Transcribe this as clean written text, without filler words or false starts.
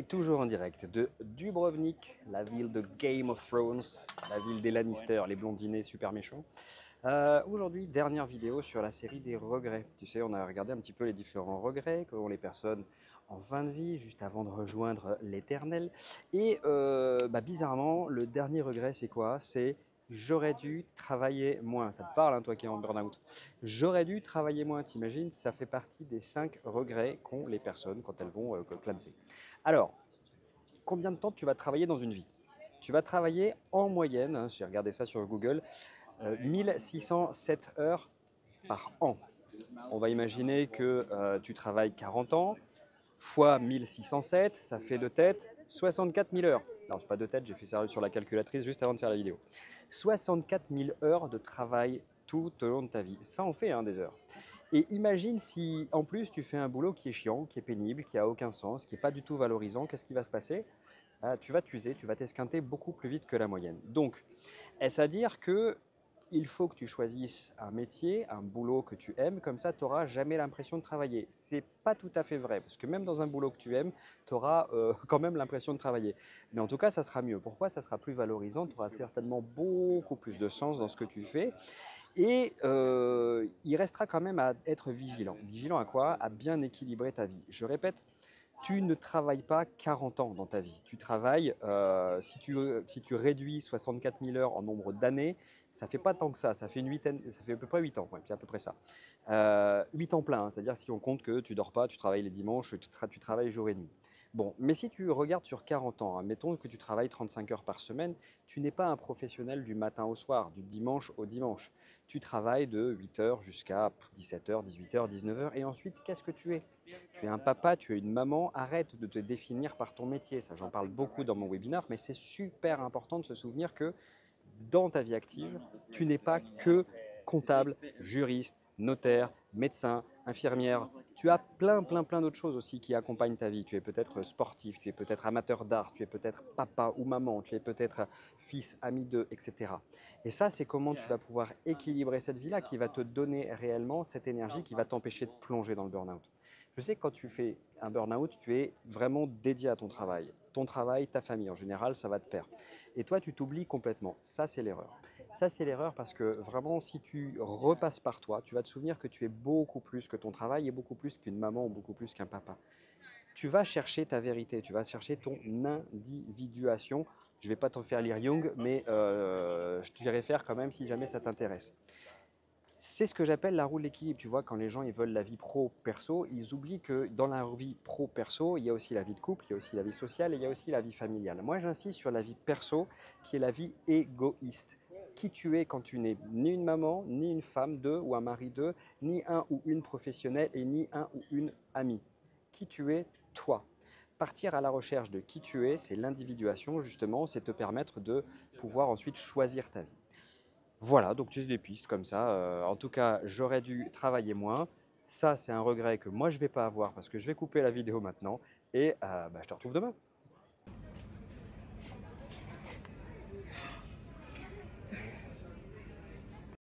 toujours en direct de Dubrovnik, la ville de Game of Thrones, la ville des Lannister, les blondinés super méchants. Aujourd'hui, dernière vidéo sur la série des regrets. Tu sais, on a regardé un petit peu les différents regrets qu'ont les personnes en fin de vie, juste avant de rejoindre l'éternel. Et bizarrement, le dernier regret, c'est quoi? C'est j'aurais dû travailler moins. Ça te parle, hein, toi qui es en burn-out. J'aurais dû travailler moins, t'imagines? Ça fait partie des 5 regrets qu'ont les personnes quand elles vont clamser. Alors, combien de temps tu vas travailler dans une vie? Tu vas travailler en moyenne, hein, j'ai regardé ça sur Google, 1607 heures par an. On va imaginer que tu travailles 40 ans, fois 1607, ça fait de tête 64 000 heures. Non, c'est pas de tête, j'ai fait ça sur la calculatrice juste avant de faire la vidéo. 64 000 heures de travail tout au long de ta vie. Ça en fait hein, des heures. Et imagine si en plus tu fais un boulot qui est chiant, qui est pénible, qui a aucun sens, qui n'est pas du tout valorisant, qu'est-ce qui va se passer? Tu vas t'user, tu vas t'esquinter beaucoup plus vite que la moyenne. Donc, est-ce à dire que il faut que tu choisisses un métier, un boulot que tu aimes, comme ça tu n'auras jamais l'impression de travailler. C'est pas tout à fait vrai, parce que même dans un boulot que tu aimes, tu auras quand même l'impression de travailler. Mais en tout cas, ça sera mieux. Pourquoi? Ça sera plus valorisant, tu auras certainement beaucoup plus de sens dans ce que tu fais. Et il restera quand même à être vigilant. Vigilant à quoi? À bien équilibrer ta vie. Je répète, tu ne travailles pas 40 ans dans ta vie. Tu travailles, si tu réduis 64 000 heures en nombre d'années, ça fait pas tant que ça fait une huitaine, ça fait à peu près 8 ans, ouais, c'est à peu près ça. 8 ans plein, hein, c'est-à-dire si on compte que tu dors pas, tu travailles les dimanches, tu travailles jour et nuit. Bon, mais si tu regardes sur 40 ans, mettons que tu travailles 35 heures par semaine, tu n'es pas un professionnel du matin au soir, du dimanche au dimanche. Tu travailles de 8 heures jusqu'à 17 heures, 18 heures, 19 heures, et ensuite, qu'est-ce que tu es? Tu es un papa, tu es une maman, arrête de te définir par ton métier. Ça, j'en parle beaucoup dans mon webinaire, mais c'est super important de se souvenir que dans ta vie active, tu n'es pas que comptable, juriste, notaire, médecin, infirmière. Tu as plein d'autres choses aussi qui accompagnent ta vie. Tu es peut-être sportif, tu es peut-être amateur d'art, tu es peut-être papa ou maman, tu es peut-être fils, ami d'eux, etc. Et ça, c'est comment tu vas pouvoir équilibrer cette vie-là qui va te donner réellement cette énergie qui va t'empêcher de plonger dans le burn-out. Je sais que quand tu fais un burn-out, tu es vraiment dédié à ton travail. Ton travail, ta famille, en général, ça va te perdre. Et toi, tu t'oublies complètement. Ça, c'est l'erreur. Ça, c'est l'erreur parce que vraiment, si tu repasses par toi, tu vas te souvenir que tu es beaucoup plus que ton travail et beaucoup plus qu'une maman ou beaucoup plus qu'un papa. Tu vas chercher ta vérité, tu vas chercher ton individuation. Je ne vais pas te faire lire Jung, mais je te dirai faire quand même si jamais ça t'intéresse. C'est ce que j'appelle la roue de l'équilibre. Tu vois, quand les gens ils veulent la vie pro-perso, ils oublient que dans la vie pro-perso, il y a aussi la vie de couple, il y a aussi la vie sociale et il y a aussi la vie familiale. Moi, j'insiste sur la vie perso, qui est la vie égoïste. Qui tu es quand tu n'es ni une maman, ni une femme d'eux ou un mari d'eux, ni un ou une professionnelle et ni un ou une amie. Qui tu es, toi. Partir à la recherche de qui tu es, c'est l'individuation justement, c'est te permettre de pouvoir ensuite choisir ta vie. Voilà, donc j'ai des pistes comme ça. En tout cas, j'aurais dû travailler moins. Ça, c'est un regret que moi, je ne vais pas avoir parce que je vais couper la vidéo maintenant. Et je te retrouve demain.